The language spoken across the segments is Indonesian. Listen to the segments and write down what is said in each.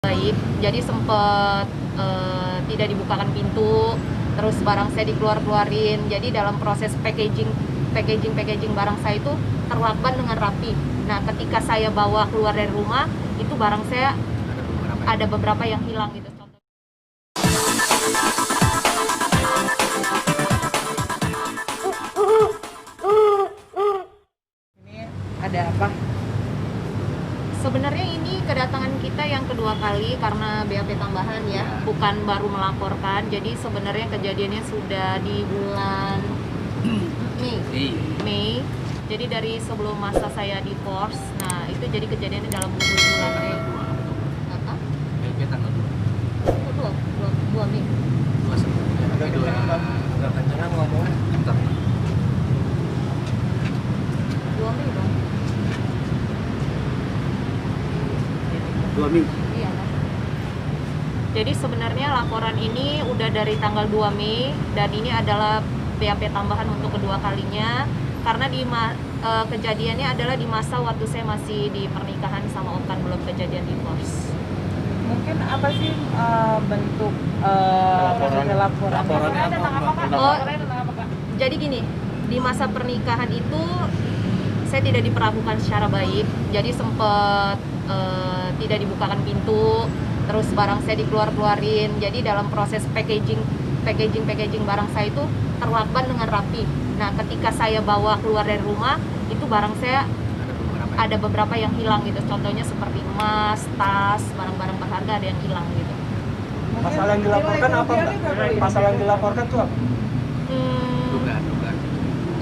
Baik, jadi sempet tidak dibukakan pintu, terus barang saya dikeluarin. Jadi dalam proses packaging barang saya itu terlakban dengan rapi. Nah, ketika saya bawa keluar dari rumah, itu barang saya ada beberapa yang hilang gitu. Ini ada apa? Sebenarnya ini kedatangan kita yang kedua kali karena BAP tambahan ya, bukan baru melaporkan. Jadi sebenarnya kejadiannya sudah di bulan Mei. Jadi dari sebelum masa saya divorce, nah itu jadi kejadiannya dalam bulan Mei. Apa? LP tanggal 2. Oh, 2 Mei. 2 September. Agak kencengan ngomongnya. Bentar. 2 Mei dong. 2 Mei. Iya. Jadi sebenarnya laporan ini udah dari tanggal 2 Mei dan ini adalah BAP tambahan untuk kedua kalinya karena kejadiannya adalah di masa waktu saya masih di pernikahan sama Okan, belum kejadian divorce. Mungkin apa sih bentuk Laporannya tentang apa, Kak? Oh. Laporannya tentang apa, Kak? Jadi gini, di masa pernikahan itu saya tidak diperlakukan secara baik. Jadi sempat tidak dibukakan pintu, terus barang saya dikeluarin. Jadi dalam proses packaging barang saya itu terlakban dengan rapi. Nah, ketika saya bawa keluar dari rumah, itu barang saya ada beberapa yang hilang gitu. Contohnya seperti emas, tas, barang-barang berharga ada yang hilang gitu. Masalah yang dilaporkan apa, Mbak? Masalah yang dilaporkan tuh apa? Dugaan.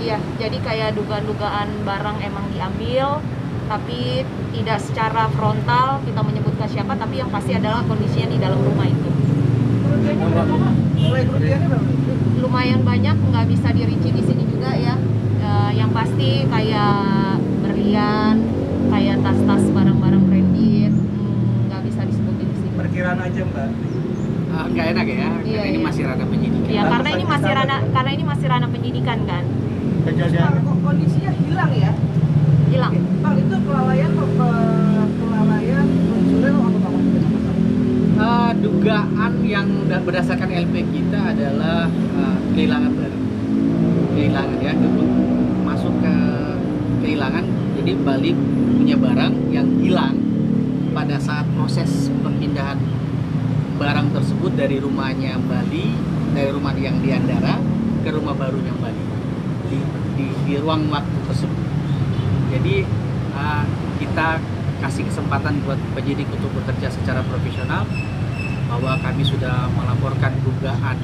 Iya, jadi kayak dugaan-dugaan barang emang diambil, tapi tidak secara frontal kita menyebutkan siapa, tapi yang pasti adalah kondisinya di dalam rumah itu. Mulai kerugiannya berapa? Lumayan banyak, nggak bisa dirinci di sini juga ya. Yang pasti kayak berlian, kayak tas-tas barang-barang branded, nggak bisa disebutin di sini. Perkiraan aja, Mbak. Nggak enak ya, Iya, karena ini iya. masih ranah penyidikan. Ya, karena ini masih ranah penyidikan kan, Kejadian Kondisinya hilang ya? hilang. Bang, itu kelalaian pencurian atau apa? Dugaan yang berdasarkan LP kita adalah kehilangan barang. Kehilangan ya, masuk ke kehilangan. Jadi balik punya barang yang hilang pada saat proses perpindahan barang tersebut dari rumahnya Bali, dari rumah yang di Andara ke rumah barunya Bali di ruang waktu tersebut. Jadi kita kasih kesempatan buat penyidik untuk bekerja secara profesional, bahwa kami sudah melaporkan dugaan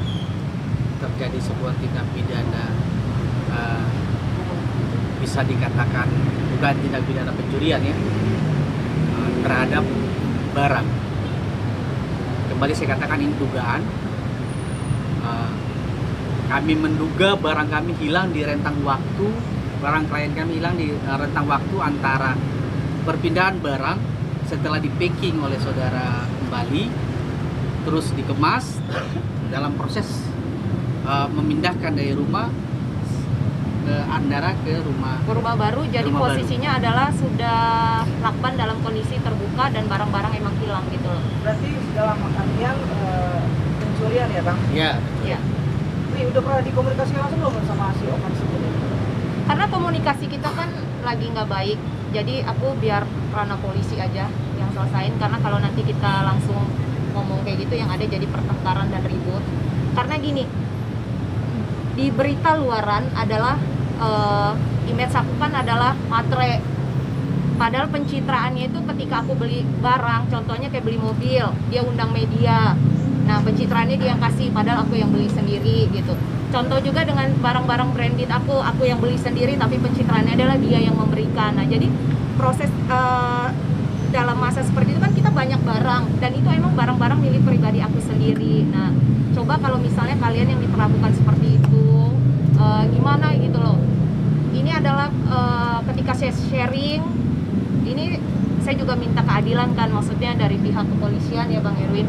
terjadi sebuah tindak pidana, bisa dikatakan dugaan tindak pidana pencurian ya, terhadap barang. Kembali saya katakan ini dugaan. Kami menduga barang kami hilang di rentang waktu, barang klien kami hilang di rentang waktu antara perpindahan barang setelah di packing oleh saudara Bali, terus dikemas dalam proses memindahkan dari rumah ke Andara ke rumah Baru, jadi rumah posisinya adalah sudah lakban dalam kondisi terbuka dan barang-barang emang hilang gitu loh. Berarti dalam artian pencurian ya, Bang? ya. Ya. Ini udah pernah dikomunikasikan langsung belum sama si Okan sebelumnya? Karena komunikasi kita kan lagi nggak baik, jadi aku biar ranah polisi aja yang selesain, karena kalau nanti kita langsung ngomong kayak gitu yang ada jadi pertengkaran dan ribut. Karena gini, di berita luaran adalah image aku kan adalah matre, padahal pencitraannya itu ketika aku beli barang, contohnya kayak beli mobil, dia undang media. Nah, pencitraannya dia yang kasih, padahal aku yang beli sendiri gitu. Contoh juga dengan barang-barang branded aku yang beli sendiri, tapi pencitraannya adalah dia yang memberikan. Nah, jadi proses dalam masa seperti itu kan kita banyak barang, dan itu emang barang-barang milik pribadi aku sendiri. Nah, coba kalau misalnya kalian yang diperlakukan seperti itu, gimana gitu loh. Ini adalah ketika saya sharing, ini saya juga minta keadilan kan, maksudnya dari pihak kepolisian ya Bang Erwin,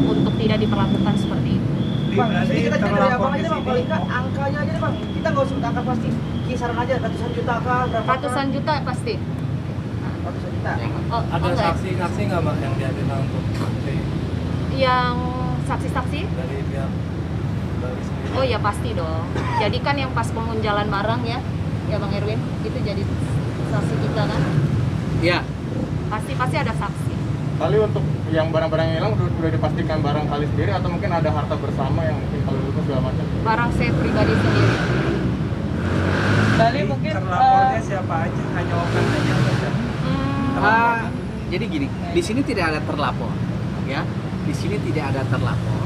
untuk tidak diperlakukan seperti itu. Bang, Berarti ini kita cek dari terlapor abang di aja Bang, sini. paling nggak angkanya aja deh Bang. Kita nggak usah angka pasti, kisaran aja ratusan juta kah, berapa kah? Ratusan juta pasti. Ratusan juta. kita. Oh, Ada enggak. saksi-saksi nggak Mbak yang dihadirkan untuk Yang saksi-saksi? dari pihak Bali sendiri? Oh ya pasti dong. Jadi kan yang pas pengunjalan barang ya Bang Erwin, itu jadi saksi kita kan. Ya, Pasti ada saksi. Kali untuk yang barang-barang yang hilang udah dipastikan barang kali sendiri atau mungkin ada harta bersama yang mungkin kalau itu segala macam? Barang saya pribadi sendiri. Bali mungkin Terlapornya siapa aja? Hanya Okan aja saja. jadi gini, di sini tidak ada terlapor, ya. Di sini tidak ada terlapor.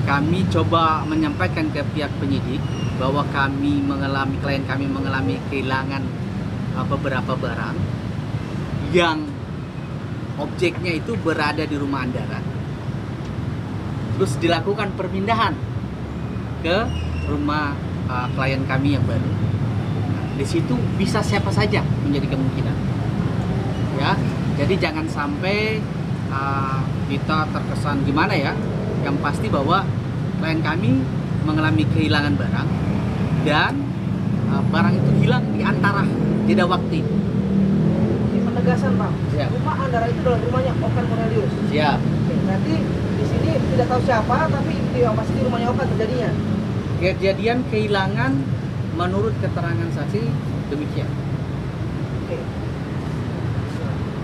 Kami coba menyampaikan ke pihak penyidik bahwa klien kami mengalami kehilangan beberapa barang yang objeknya itu berada di rumah Andara. Terus dilakukan perpindahan ke rumah klien kami yang baru. Di situ bisa siapa saja menjadi kemungkinan. Ya, jadi jangan sampai kita terkesan gimana ya. Yang pasti bahwa klien kami mengalami kehilangan barang dan barang itu hilang di antara jeda waktu. penegasan Bang. Ya. Rumah Andara itu adalah rumahnya Okan Cornelius. Siap. Oke, berarti di sini tidak tahu siapa, tapi yang pasti di rumahnya Okan terjadinya. Kejadian kehilangan menurut keterangan saksi demikian. Oke.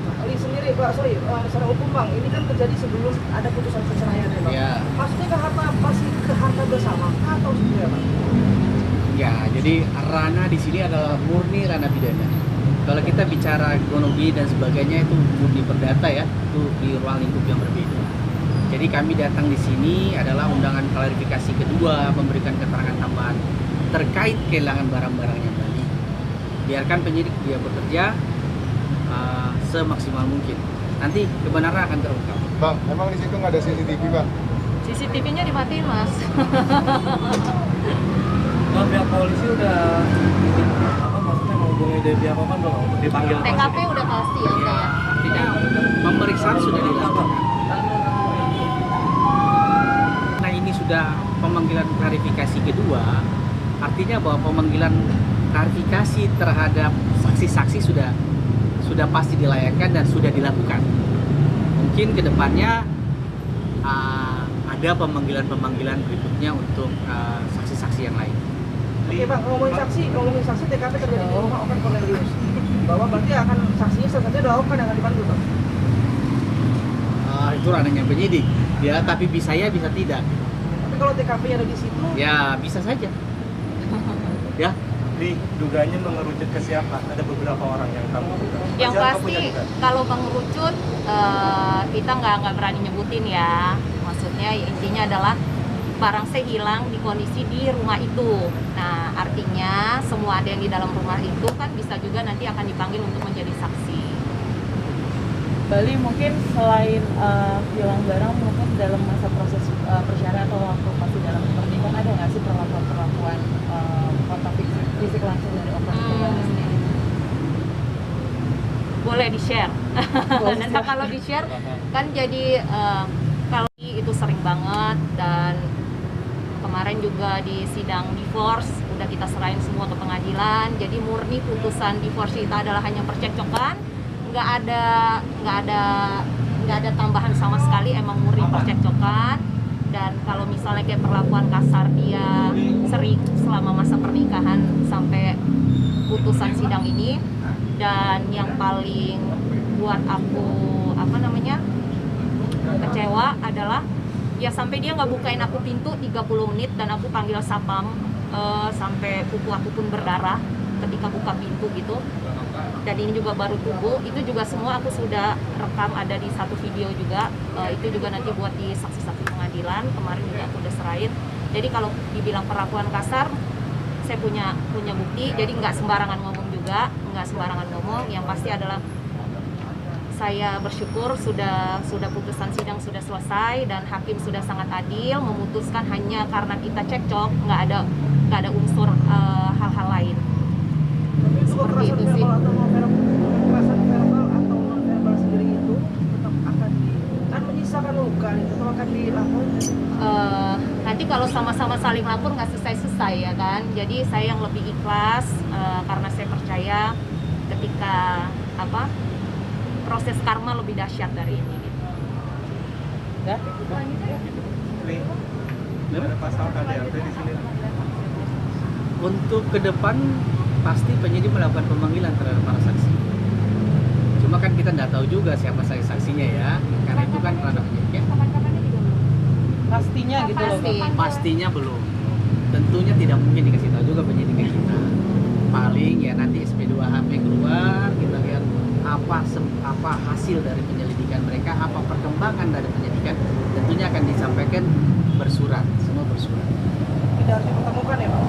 Nah, Ali sendiri, Pak, secara hukum Bang, ini kan terjadi sebelum ada putusan perceraian ya Bang. Ya. Maksudnya ke harta bersama atau seperti apa? Ya, jadi ranah di sini adalah murni ranah pidana. Kalau kita bicara kronologi dan sebagainya itu murni perdata ya, itu di ruang lingkup yang berbeda. Jadi kami datang di sini adalah undangan klarifikasi kedua, memberikan keterangan tambahan terkait kehilangan barang-barangnya Bali. Biarkan penyidik dia bekerja semaksimal mungkin. Nanti kebenaran akan terungkap. Bang, emang di situ nggak ada CCTV Bang? CCTV-nya dimatiin mas. Kalau pihak polisi udah apa maksudnya menghubungi dari pihak Okan belum untuk dipanggil? TKP udah pasti ya Ya, saya. artinya pemeriksaan sudah dilakukan. Nah ini sudah pemanggilan klarifikasi kedua, artinya bahwa pemanggilan klarifikasi terhadap saksi-saksi sudah pasti dilayangkan dan sudah dilakukan. Mungkin kedepannya ada pemanggilan-pemanggilan berikutnya untuk saksi-saksi yang lain. Oke Bang, ngomongin saksi TKP terjadi di rumah Okan Cornelius. Bahwa berarti akan saksinya salah satunya adalah Okan yang akan dipanggil Bang. Itu ranahnya penyidik, ya. Tapi bisa ya, bisa tidak. Tapi kalau TKP-nya ada di situ, Ya bisa saja. Ya. Di dugaannya mengerucut ke siapa? Ada beberapa orang yang kamu duga. Yang Siapa pasti punya dugaan? kalau mengerucut kita nggak berani nyebutin ya. Maksudnya intinya adalah barang saya hilang di kondisi di rumah itu. Nah artinya semua ada yang di dalam rumah itu kan bisa juga nanti akan dipanggil untuk menjadi saksi. Bali mungkin selain hilang barang mungkin dalam masa proses persyaratan atau waktu masih dalam pernikahan ada nggak sih perlakuan kontak fisik langsung dari Okan sendiri? Boleh di-share. Dan kalau di-share kan jadi kalau itu sering banget dan kemarin juga di sidang divorce udah kita serahin semua ke pengadilan. Jadi murni putusan divorce itu adalah hanya percekcokan, nggak ada tambahan sama sekali, emang murni percekcokan. Dan kalau misalnya kayak perlakuan kasar dia sering selama masa pernikahan sampai putusan sidang ini. Dan yang paling buat aku kecewa adalah ya sampai dia nggak bukain aku pintu 30 menit dan aku panggil sapam sampai kuku aku pun berdarah ketika buka pintu gitu. Dan ini juga baru tubuh, itu juga semua aku sudah rekam, ada di satu video juga. Itu juga nanti buat di saksi-saksi pengadilan, kemarin juga aku udah serahin. Jadi kalau dibilang perlakuan kasar, saya punya bukti, jadi nggak sembarangan ngomong juga, nggak sembarangan ngomong. Yang pasti adalah saya bersyukur sudah putusan sidang sudah selesai dan hakim sudah sangat adil memutuskan hanya karena kita cekcok, nggak ada unsur hal-hal lain. tapi itu Seperti kekerasan itu sih. verbal atau non verbal sendiri itu tetap akan menyisakan luka, tetap akan dilaporkan. Nanti kalau sama-sama saling lapor nggak selesai ya kan. Jadi saya yang lebih ikhlas karena saya percaya ketika proses karma lebih dahsyat dari ini gitu. Ya? Ada pasal KDRT di sini. Untuk ke depan pasti penyidik melakukan pemanggilan terhadap para saksi. Cuma kan kita nggak tahu juga siapa saksinya ya, karena itu kan ranah penyidik. Pastinya gitu loh. Pasti. Pastinya belum. Tentunya tidak mungkin dikasih tahu juga penyidik ke kita. Paling ya nanti SP2HP keluar, kita lihat apa hasil dari penyelidikan mereka, apa perkembangan dari penyelidikan, tentunya akan disampaikan bersurat, semua bersurat. Tidak harus dipertemukan ya Pak?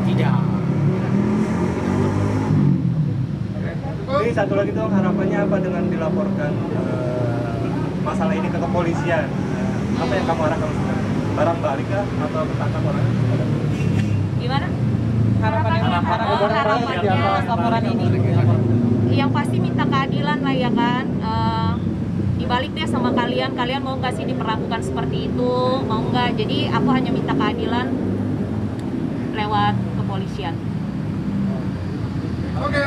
Tidak. Jadi satu lagi tuh harapannya apa dengan dilaporkan masalah ini ke kepolisian? Apa yang kamu harapkan sebenarnya? Barang balik kah atau ketangkap orangnya? Gimana? Harapannya Harapannya laporan ini. yang pasti minta keadilan lah ya kan. Dibalik deh sama kalian mau nggak sih diperlakukan seperti itu, mau nggak? Jadi aku hanya minta keadilan lewat kepolisian. Oke.